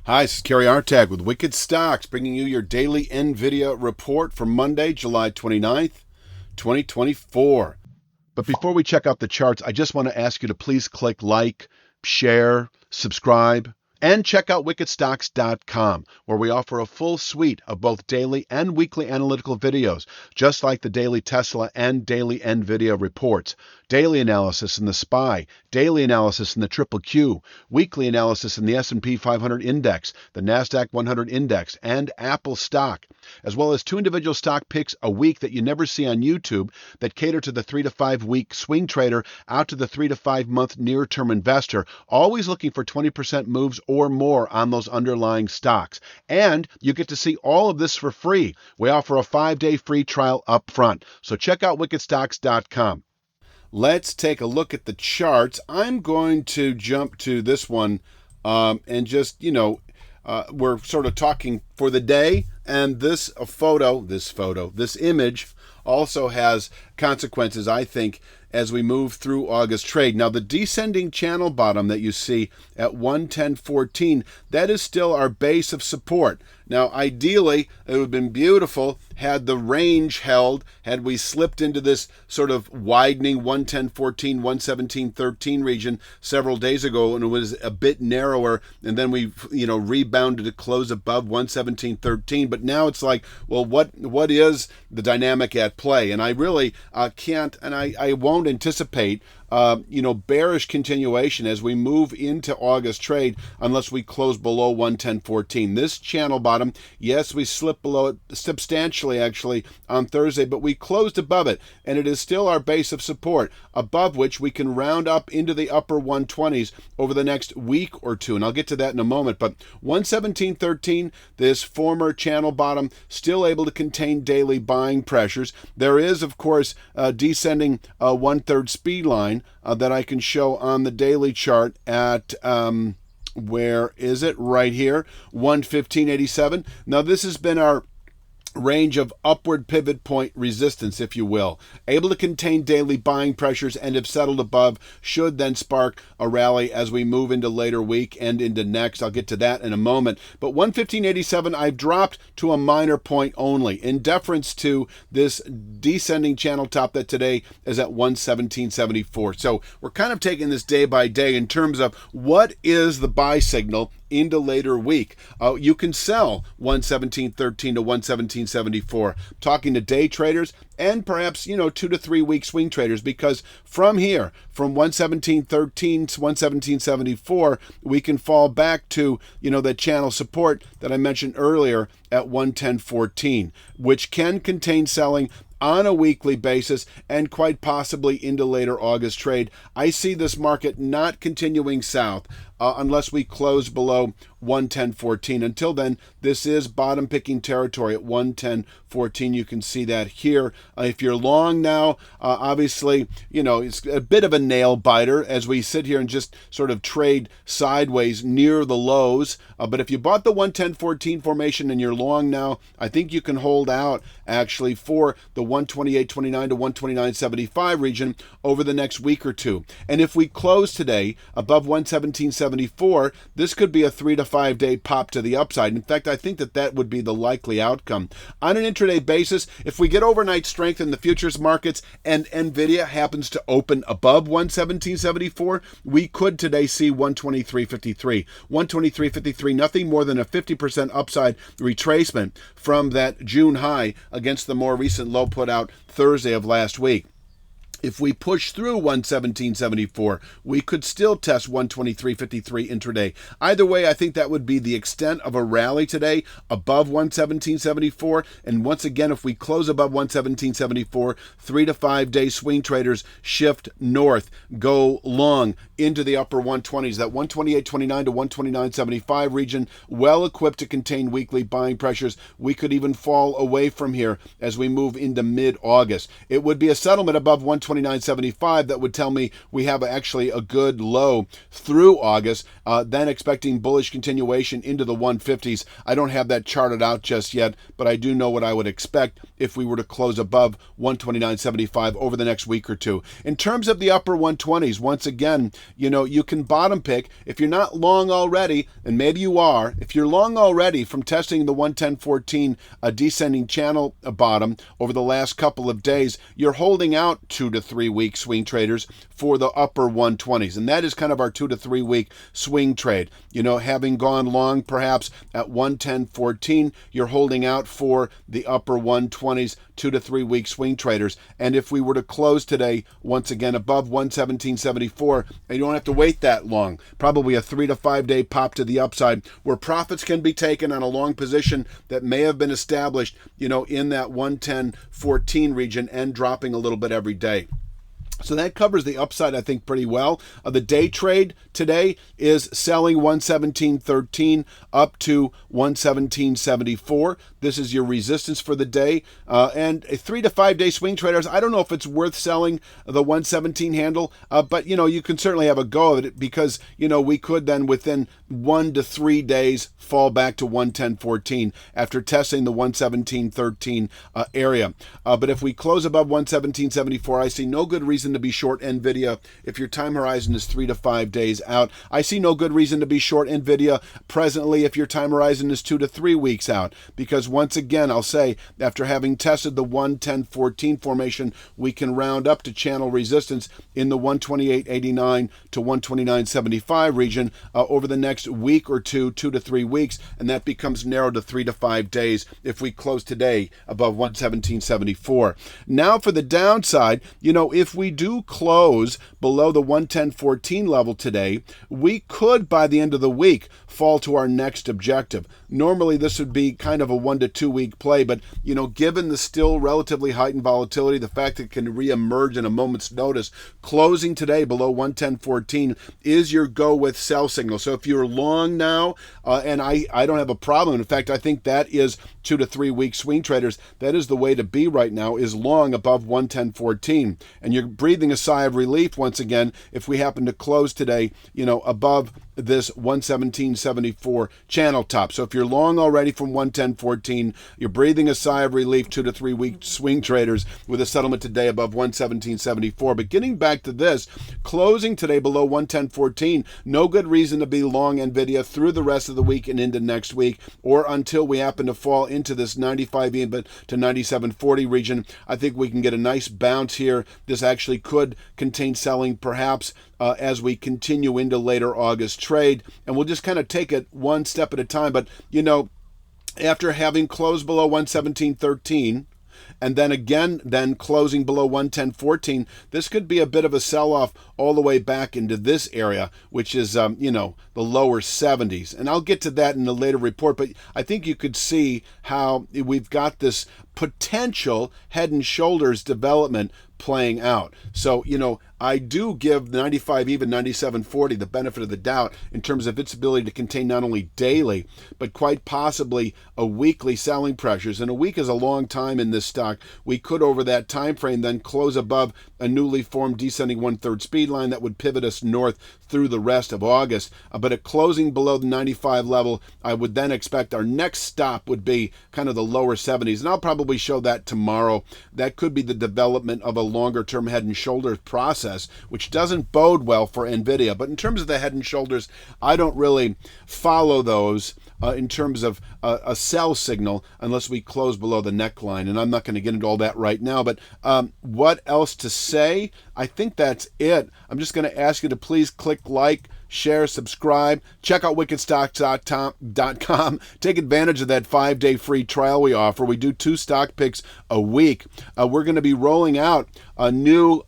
Hi, this is Kerry Artag with Wicked Stocks, bringing you your daily NVIDIA report for Monday, July 29th, 2024. But before we check out the charts, I just want to ask you to please click like, share, subscribe, and check out wickedstocks.com, where we offer a full suite of both daily and weekly analytical videos, just like the daily Tesla and daily NVIDIA reports, daily analysis in the SPY, daily analysis in the Triple Q, weekly analysis in the S&P 500 Index, the NASDAQ 100 Index, and Apple stock, as well as 2 individual stock picks a week that you never see on YouTube that cater to the 3 to 5 week swing trader out to the 3 to 5 month near-term investor, always looking for 20% moves or more on those underlying stocks. And you get to see all of this for free. We offer a 5-day free trial up front. So check out wickedstocks.com. Let's take a look at the charts. I'm going to jump to this one and just, we're sort of talking for the day. And this image also has consequences, I think, as we move through August trade. Now, the descending channel bottom that you see at 110.14, that is still our base of support. Now, ideally, it would have been beautiful had the range held, had we slipped into this sort of widening 110.14, 117.13 region several days ago, and it was a bit narrower, and then we, rebounded to close above 117.13. But now it's like, well, what is the dynamic at play? And I really can't, and I won't anticipate bearish continuation as we move into August trade unless we close below 110.14. This channel bottom, yes, we slipped below it substantially actually on Thursday, but we closed above it, and it is still our base of support, above which we can round up into the upper 120s over the next week or two, and I'll get to that in a moment. But 117.13, this former channel bottom, still able to contain daily buying pressures. There is, of course, descending 1/3 speed line that I can show on the daily chart at, where is it? Right here, 115.87. Now, this has been our range of upward pivot point resistance, if you will, able to contain daily buying pressures, and if settled above, should then spark a rally as we move into later week and into next. I'll get to that in a moment. But 115.87, I've dropped to a minor point only in deference to this descending channel top that today is at 117.74. So we're kind of taking this day by day in terms of what is the buy signal into later week. You can sell 117.13 to 117.74. Talking to day traders and perhaps 2 to 3 week swing traders, because from here, from 117.13 to 117.74, we can fall back to the channel support that I mentioned earlier at 110.14, which can contain selling on a weekly basis and quite possibly into later August trade. I see this market not continuing south unless we close below 110.14. Until then, this is bottom picking territory at 110.14. You can see that here. If you're long now, obviously, it's a bit of a nail biter as we sit here and just sort of trade sideways near the lows. But if you bought the 110.14 formation and you're long now, I think you can hold out actually for the 128.29 to 129.75 region over the next week or two. And if we close today above 117.74, this could be a 3 to 5 day pop to the upside. In fact, I think that would be the likely outcome. On an intraday basis, if we get overnight strength in the futures markets and NVIDIA happens to open above 117.74, we could today see 123.53. 123.53, nothing more than a 50% upside retracement from that June high against the more recent low put out Thursday of last week. If we push through 117.74, we could still test 123.53 intraday. Either way, I think that would be the extent of a rally today above 117.74. And once again, if we close above 117.74, 3 to 5 day swing traders shift north, go long into the upper 120s. That 128.29 to 129.75 region, well equipped to contain weekly buying pressures. We could even fall away from here as we move into mid-August. It would be a settlement above 120. 129.75, that would tell me we have actually a good low through August, then expecting bullish continuation into the 150s. I don't have that charted out just yet, but I do know what I would expect if we were to close above 129.75 over the next week or two. In terms of the upper 120s, once again, you can bottom pick. If you're not long already, and maybe you are, if you're long already from testing the 110.14 descending channel bottom over the last couple of days, you're holding out 2 to 3 week swing traders for the upper 120s. And that is kind of our 2 to 3 week swing trade. Having gone long perhaps at 110.14, you're holding out for the upper 120s, 2 to 3 week swing traders. And if we were to close today, once again, above 117.74, and you don't have to wait that long, probably a 3 to 5 day pop to the upside where profits can be taken on a long position that may have been established, in that 110.14 region and dropping a little bit every day. So that covers the upside, I think, pretty well. The day trade today is selling 117.13 up to 117.74. This is your resistance for the day. And a 3 to 5 day swing traders, I don't know if it's worth selling the 117 handle, but, you can certainly have a go at it because, we could then within 1 to 3 days fall back to 110.14 after testing the 117.13 area. But if we close above 117.74, I see no good reason to be short NVIDIA if your time horizon is 3 to 5 days out. I see no good reason to be short NVIDIA presently if your time horizon is 2 to 3 weeks out, because once again, I'll say, after having tested the 110.14 formation, we can round up to channel resistance in the 128.89 to 129.75 region over the next week or two, 2 to 3 weeks, and that becomes narrowed to 3 to 5 days if we close today above 117.74. Now for the downside, if we do close below the 110.14 level today, we could by the end of the week fall to our next objective. Normally this would be kind of a 1 to 2 week play, but given the still relatively heightened volatility, the fact that it can reemerge in a moment's notice, closing today below 110.14 is your go with sell signal. So if you're long now, and I don't have a problem. In fact, I think that is 2 to 3 week swing traders. That is the way to be right now, is long above 110.14. And you're breathing a sigh of relief once again if we happen to close today, above this 117.74 channel top. So if you're long already from 110.14, you're breathing a sigh of relief, 2 to 3 week swing traders with a settlement today above 117.74. But getting back to this, closing today below 110.14, no good reason to be long NVIDIA through the rest of the week and into next week, or until we happen to fall into this 95 even to 97.40 region. I think we can get a nice bounce here. This actually could contain selling perhaps as we continue into later August trade, and we'll just kind of take it one step at a time. But after having closed below 117.13 and then closing below 110.14, this could be a bit of a sell-off all the way back into this area, which is the lower 70s, and I'll get to that in a later report. But I think you could see how we've got this potential head and shoulders development playing out. So, I do give 95 even 97.40 the benefit of the doubt in terms of its ability to contain not only daily, but quite possibly a weekly selling pressures. And a week is a long time in this stock. We could, over that time frame, then close above a newly formed descending 1/3 speed line that would pivot us north through the rest of August. But at closing below the 95 level, I would then expect our next stop would be kind of the lower 70s. And I'll probably show that tomorrow. That could be the development of a longer term head and shoulders process, which doesn't bode well for NVIDIA. But in terms of the head and shoulders, I don't really follow those in terms of a sell signal unless we close below the neckline. And I'm not going to get into all that right now. But what else to say? I think that's it. I'm just going to ask you to please click like, share, subscribe, check out wickedstocks.com. Take advantage of that 5-day free trial we offer. We do 2 stock picks a week. We're going to be rolling out a new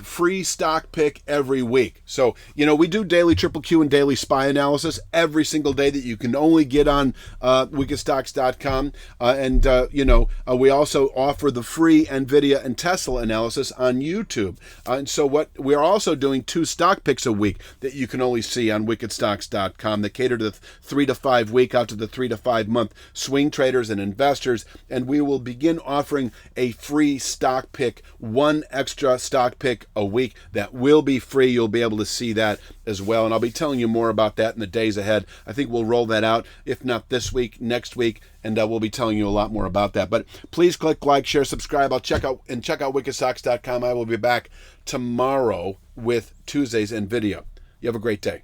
free stock pick every week. So, we do daily triple Q and daily SPY analysis every single day that you can only get on wickedstocks.com. We also offer the free NVIDIA and Tesla analysis on YouTube. And so we're also doing 2 stock picks a week that you can only see on wickedstocks.com that cater to the 3 to 5 week out to the 3 to 5 month swing traders and investors. And we will begin offering a free stock pick pick one extra stock pick a week that will be free. You'll be able to see that as well. And I'll be telling you more about that in the days ahead. I think we'll roll that out, if not this week, next week, and we'll be telling you a lot more about that. But please click like, share, subscribe. I'll check out wikistocks.com. I will be back tomorrow with Tuesday's NVIDIA. You have a great day.